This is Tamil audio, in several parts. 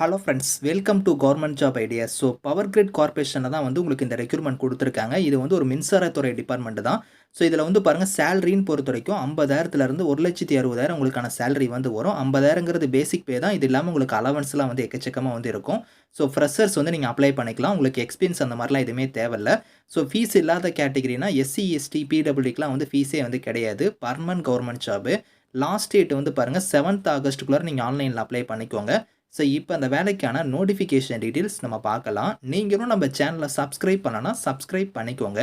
Hello friends, welcome to government job ideas. So power grid கார்ப்பரேஷனில் தான் வந்து உங்களுக்கு இந்த ரெக்ரூட்மெண்ட் கொடுத்துருக்காங்க. இது வந்து ஒரு மின்சாரத்துறை டிபார்ட்மெண்ட் தான். ஸோ இதில் வந்து பாருங்கள், சேலரின்னு பொறுத்த வரைக்கும் 50,000லேருந்து 1,60,60,000 உங்களுக்கான சேலரி வந்து வரும். 50,000ங்கிறது பேசிக் பே தான். இது இல்லாமல் உங்களுக்கு அலவன்ஸ்லாம் வந்து எக்கச்சக்கமாக வந்து இருக்கும். ஸோ ஃப்ரெஷர்ஸ் வந்து நீங்கள் அப்ளை பண்ணிக்கலாம். உங்களுக்கு எக்ஸ்பீரியன்ஸ் அந்த மாதிரிலாம் எதுவுமே தேவையில்ல. ஸோ ஃபீஸ் இல்லாத கேட்டகிரினா எஸ்சி, எஸ்டி, பிடபிள்யூடிக்கெலாம் வந்து ஃபீஸே வந்து கிடையாது. Permanent government job. Last date வந்து பாருங்கள் 7th ஆகஸ்ட்டுக்குள்ளே நீங்கள் ஆன்லைனில் அப்ளை பண்ணிக்கோங்க. ஸோ இப்போ அந்த வேலைக்கான நோட்டிஃபிகேஷன் டீட்டெயில்ஸ் நம்ம பார்க்கலாம். நீங்களும் நம்ம சேனலை சப்ஸ்கிரைப் பண்ணலன்னா சப்ஸ்கிரைப் பண்ணிக்கோங்க.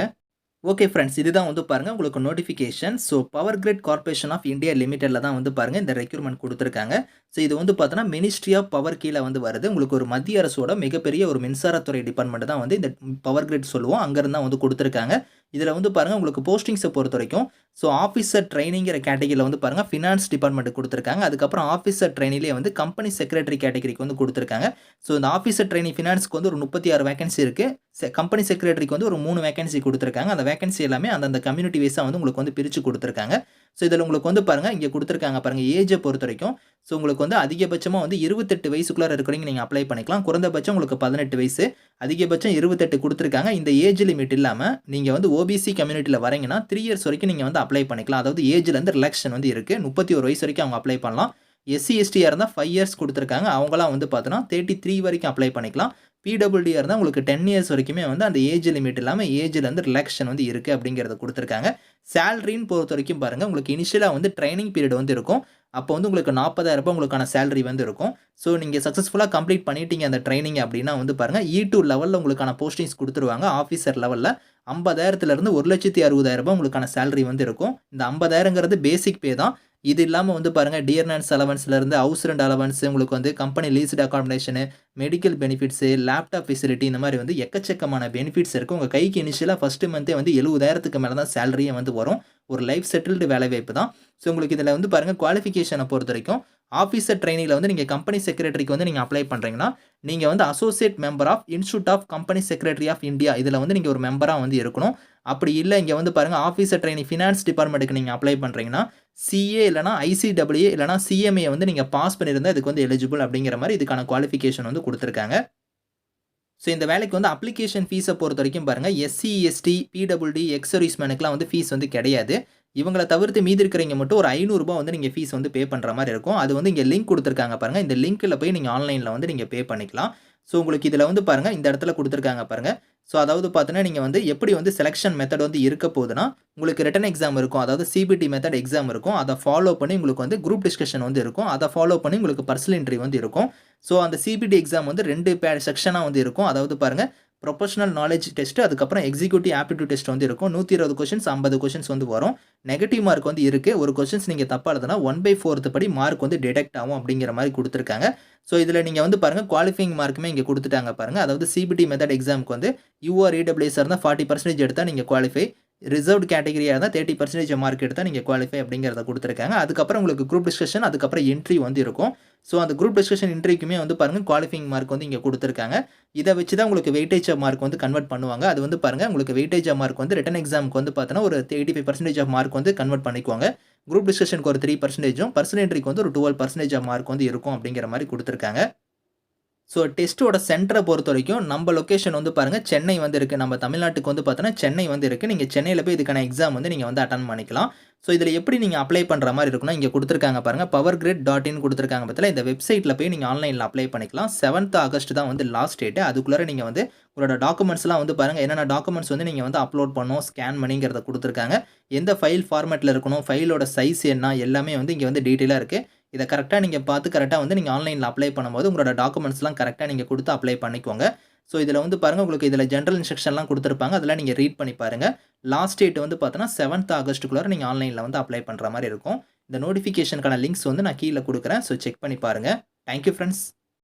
ஓகே ஃப்ரெண்ட்ஸ், இதுதான் வந்து பாருங்கள் உங்களுக்கு notification. So power grid corporation of India லிமிடெடில் தான் வந்து பாருங்கள் இந்த ரெக்ரூட்மெண்ட் கொடுத்துருக்காங்க. ஸோ இது வந்து பார்த்தோன்னா மினிஸ்ட்ரி ஆஃப் பவர் கீழே வந்து வருது. உங்களுக்கு ஒரு மத்திய அரசோட மிகப்பெரிய ஒரு மின்சாரத்துறை டிபார்ட்மெண்ட் தான் வந்து இந்த பவர் கிரிட் சொல்லுவோம். அங்கேருந்து தான் வந்து கொடுத்துருக்காங்க. இதில் வந்து பாருங்கள் உங்களுக்கு போஸ்டிங்ஸை பொறுத்த வரைக்கும் ஸோ ஆஃபீஸர் ட்ரைனிங்கிற கேட்டகிரியில் வந்து பாருங்கள் ஃபினான்ஸ் டிபார்ட்மெண்ட்டுக்கு கொடுத்துருக்காங்க. அதுக்கப்புறம் ஆஃபீஸர் ட்ரைனிலே வந்து கம்பெனி செக்ரட்டரி கேட்டகிரிக்கு வந்து கொடுத்துருக்காங்க. ஸோ இந்த ஆஃபீஸர் ட்ரைனிங் ஃபினான்ஸ்க்கு வந்து ஒரு 36 வேகன்சி இருக்குது. கம்பெனி செக்ரட்டரிக்கு வந்து ஒரு 3 வேகன்சி கொடுத்துருக்காங்க. அந்த வேகன்சி எல்லாமே அந்தந்த கம்யூனிட்டி வைஸாக வந்து உங்களுக்கு வந்து பிரித்து கொடுத்துருக்காங்க. ஸோ இதில் உங்களுக்கு வந்து பாருங்கள் இங்கே கொடுத்துருக்காங்க பாருங்கள் ஏஜை பொறுத்த வரைக்கும். ஸோ உங்களுக்கு வந்து அதிகபட்சமாக வந்து 28 வயசுக்குள்ளே இருக்கிறவங்க நீங்கள் அப்ளை பண்ணிக்கலாம். குறைந்தபட்சம் உங்களுக்கு 18 வயசு, அதிகபட்சம் 28 கொடுத்துருக்காங்க. இந்த ஏஜ் லிமிட் இல்லாமல் நீங்கள் வந்து ஓபிசி கம்யூனிட்டியில் வரீங்கன்னா 3 இயர்ஸ் வரைக்கும் நீங்கள் வந்து அப்ளை பண்ணிக்கலாம். அதாவது ஏஜ்லேருந்து ரிலாக்ஷன் வந்து இருக்குது. 31 வயசு வரைக்கும் அவங்க அப்ளை பண்ணலாம். எஸ்சி எஸ்டியாக இருந்தால் 5 இயர்ஸ் கொடுத்துருக்காங்க. அவங்களாம் வந்து பார்த்தோன்னா 33 வரைக்கும் அப்ளை பண்ணிக்கலாம். பிடபிள்யூடியாக இருந்தால் உங்களுக்கு 10 இயர்ஸ் வரைக்குமே வந்து அந்த ஏஜ் லிமிட் இல்லாமல் ஏஜ்லேருந்து ரிலாக்ஷன் வந்து இருக்குது அப்படிங்கிறத கொடுத்துருக்காங்க. சேலரின்னு பொறுத்த வரைக்கும் பாருங்கள், உங்களுக்கு இனிஷியலாக வந்து ட்ரைனிங் பீரியட் வந்து இருக்கும். அப்போ வந்து உங்களுக்கு 40,000 உங்களுக்கான சேலரி வந்து இருக்கும். ஸோ நீங்கள் சக்ஸஸ்ஃபுல்லாக கம்ப்ளீட் பண்ணிட்டீங்க அந்த ட்ரைனிங் அப்படின்னா வந்து பாருங்கள் E2 லெவலில் உங்களுக்கான போஸ்டிங்ஸ் கொடுத்துருவாங்க. ஆஃபீஸர் லெவலில் 50,000லேருந்து 1,60,60,000 உங்களுக்கான சேலரி வந்து இருக்கும். இந்த 50,000ங்கிறது பேசிக் பே தான். இது இல்லாமல் வந்து பாருங்கள் டியர்னன்ஸ் அலவன்ஸ்லேருந்து ஹவுஸ் ரெண்ட் அலவன்ஸ், உங்களுக்கு வந்து company leased accommodation, medical benefits, laptop facility, இந்த மாதிரி வந்து எக்கச்சக்கமான பெனிஃபிட்ஸ் இருக்குது. உங்கள் கைக்கு இனிஷியலாக ஃபஸ்ட்டு மந்த்தே வந்து 70,000க்கு மேலே தான் சேலரியே வந்து வரும். ஒரு லைஃப் செட்டில்டு வேலைவாய்ப்பு தான். ஸோ உங்களுக்கு இதில் வந்து பாருங்கள் குவாலிஃபிகேஷனை பொறுத்த வரைக்கும் ஆஃபீஸர் ட்ரைனிங்கில் வந்து நீங்கள் கம்பெனி செக்ரட்டரிக்கு வந்து நீங்கள் அப்ளை பண்ணுறீங்கன்னா நீங்கள் வந்து associate member of institute of company secretary of India இதில் வந்து நீங்கள் ஒரு மெம்பராக வந்து இருக்கணும். அப்படி இல்லை இங்கே வந்து பாருங்கள் ஆஃபீஸர் ட்ரைனிங் ஃபினான்ஸ் டிபார்ட்மெண்ட்டுக்கு நீங்கள் அப்ளை பண்ணுறீங்கன்னா சிஏ இல்லைனா ஐசிடபிள்யூ இல்லைனா சிஎம்ஏ வந்து நீங்கள் பாஸ் பண்ணியிருந்தால் இதுக்கு வந்து எலிஜிபிள் அப்படிங்கிற மாதிரி இதுக்கான குவாலிஃபிகேஷன் வந்து கொடுத்துருக்காங்க. ஸோ இந்த வேலைக்கு வந்து அப்ளிகேஷன் ஃபீஸை பொறுத்த வரைக்கும் பாருங்கள் எஸ்சி, எஸ்டி, பிடபிள்யூடி, எக்ஸ் சர்வீஸ்மேனுக்குலாம் வந்து ஃபீஸ் வந்து கிடையாது. இவங்களை தவிர்த்து மீதி இருக்கிறவங்க மட்டும் ஒரு ₹500 வந்து நீங்கள் ஃபீஸ் வந்து பே பண்ணுற மாதிரி இருக்கும். அது வந்து இங்கே லிங்க் கொடுத்துருக்காங்க பாருங்கள். இந்த லிங்க்கில் போய் நீங்கள் ஆன்லைனில் வந்து நீங்கள் பே பண்ணிக்கலாம். ஸோ உங்களுக்கு இதில் வந்து பாருங்கள் இந்த இடத்துல கொடுத்துருக்காங்க பாருங்கள். ஸோ அதாவது பார்த்தீங்கன்னா நீங்கள் வந்து எப்படி வந்து செலெக்ஷன் மெத்தட் வந்து இருக்க போகுதுன்னா உங்களுக்கு ரிட்டன் எக்ஸாம் இருக்கும். அதாவது சிபிடி மெத்தட் எக்ஸாம் இருக்கும். அதை ஃபாலோ பண்ணி உங்களுக்கு வந்து குரூப் டிஸ்கஷன் வந்து இருக்கும். அதை ஃபாலோ பண்ணி உங்களுக்கு பர்சனல் இன்டர்வியூ வந்து இருக்கும். ஸோ அந்த சிபிடி எக்ஸாம் வந்து 2 செக்ஷனாக வந்து இருக்கும். அதாவது பாருங்கள் ப்ரொஃபஷனல் நாலேஜ் டெஸ்ட், அதுக்கப்புறம் எக்ஸிக்யூட்டிவ் ஆப்டிடியூட் டெஸ்ட் வந்து இருக்கும். 120 கொஷின்ஸ், 50 கொஷின்ஸ் வந்து வரும். நெகட்டிவ் மார்க் வந்து இருக்குது. ஒரு கொஷின்ஸ் நீங்கள் தப்பாக எழுதுனா 1/4 படி மார்க் வந்து டிடெக்ட் ஆகும் அப்படிங்கிற மாதிரி கொடுத்துருக்காங்க. ஸோ இதில் நீங்கள் வந்து பாருங்கள் குவாலிஃபைங் மார்க்குமே இங்கே கொடுத்துட்டாங்க பாருங்கள். அதாவது சிபிடி மெத்தட் எக்ஸாமுக்கு வந்து யூஆர் இடபிள்யூஎஸ் இருந்தால் 40% எடுத்தால் நீங்கள் குவாலிஃபை, ரிசர்வ்டு கேட்டகரியாக இருந்தால் 30% மார்க் எடுத்தால் நீங்கள் குவாலிஃபை அப்படிங்கிறத கொடுத்துருக்காங்க. அதுக்கப்புறம் உங்களுக்கு குரூப் டிஸ்கஷன், அதுக்கப்புறம் என்ட்ரி வந்து இருக்கும். ஸோ அந்த குரூப் டிஸ்கஷன் இன்ட்ரிக்குமே வந்து பாருங்கள் குவாலிஃபைங் மார்க் வந்து இங்கே கொடுத்துருக்காங்க. இதை வச்சு தான் உங்களுக்கு வெயிட்டேஜ் ஆஃப் மார்க் வந்து கன்வெர்ட் பண்ணுவாங்க. அது வந்து பாருங்கள் உங்களுக்கு வெயிட்டேஜ் ஆஃப் மார்க் வந்து ரிட்டன் எக்ஸாமுக்கு வந்து பார்த்தோன்னா ஒரு 85% ஆஃப் மார்க் வந்து கன்வெர்ட் பண்ணிக்குவாங்க. குரூப் டிஸ்கஷனுக்கு ஒரு 3%, பர்சனல் என்ட்ரிக்கு வந்து ஒரு 12% ஆஃப் மார்க் வந்து இருக்கும் அப்படிங்கிற மாதிரி கொடுத்துருக்காங்க. ஸோ டெஸ்ட்டோட சென்டரை பொறுத்த வரைக்கும் நம்ம லொக்கேஷன் வந்து பாருங்கள் சென்னை வந்து இருக்குது. நம்ம தமிழ்நாட்டுக்கு வந்து பார்த்தோன்னா சென்னை வந்து இருக்குது. நீங்கள் சென்னையில் போய் இதுக்கான எக்ஸாம் வந்து நீங்கள் வந்து அட்டன் பண்ணிக்கலாம். ஸோ இதில் எப்படி நீங்கள் அப்ளை பண்ணுற மாதிரி இருக்குன்னா இங்கே கொடுத்துருக்காங்க பாருங்கள் powergrid.in கொடுத்துருக்காங்க பார்த்தீங்களா. இந்த வெப்சைட்டில் போய் நீங்கள் ஆன்லைனில் அப்ளை பண்ணிக்கலாம். 7th ஆகஸ்ட் தான் வந்து லாஸ்ட் டேட்டு. அதுக்குள்ளே நீங்கள் வந்து உங்களோட டாக்குமெண்ட்ஸ்லாம் வந்து பாருங்கள் என்னென்ன டாக்குமெண்ட்ஸ் வந்து நீங்கள் வந்து அப்லோட் பண்ணணும், ஸ்கேன் பண்ணிங்கிறத கொடுத்துருக்காங்க. எந்த ஃபைல் ஃபார்மேட்டில் இருக்கணும், ஃபைலோட சைஸ் என்ன, எல்லாமே வந்து இங்கே வந்து டீட்டெயிலாக இருக்குது. இதை கரெக்டாக நீங்கள் பார்த்து கரெக்டாக வந்து நீங்கள் ஆன்லைனில் அப்ளை பண்ணும்போது உங்களோட டாக்குமெண்ட்ஸ்லாம் கரெக்டாக நீங்கள் கொடுத்து அப்ளை பண்ணிக்கோங்க. ஸோ இதில் வந்து பாருங்கள் உங்களுக்கு இதில் ஜென்ரல் இன்ஸ்ட்ரக்ஷன்லாம் கொடுத்துருப்பாங்க. அதெல்லாம் நீங்கள் ரீட் பண்ணி பாருங்கள். லாஸ்ட் டேட் வந்து பார்த்தோன்னா 7th ஆகஸ்ட்டுக்குள்ளே நீங்கள் ஆன்லைனில் வந்து அப்ளை பண்ணுற மாதிரி இருக்கும். இந்த நோட்டிஃபிகேஷனுக்கான லிங்க்ஸ் வந்து நான் கீழே கொடுக்குறேன். ஸோ செக் பண்ணி பாருங்கள். Thank you friends.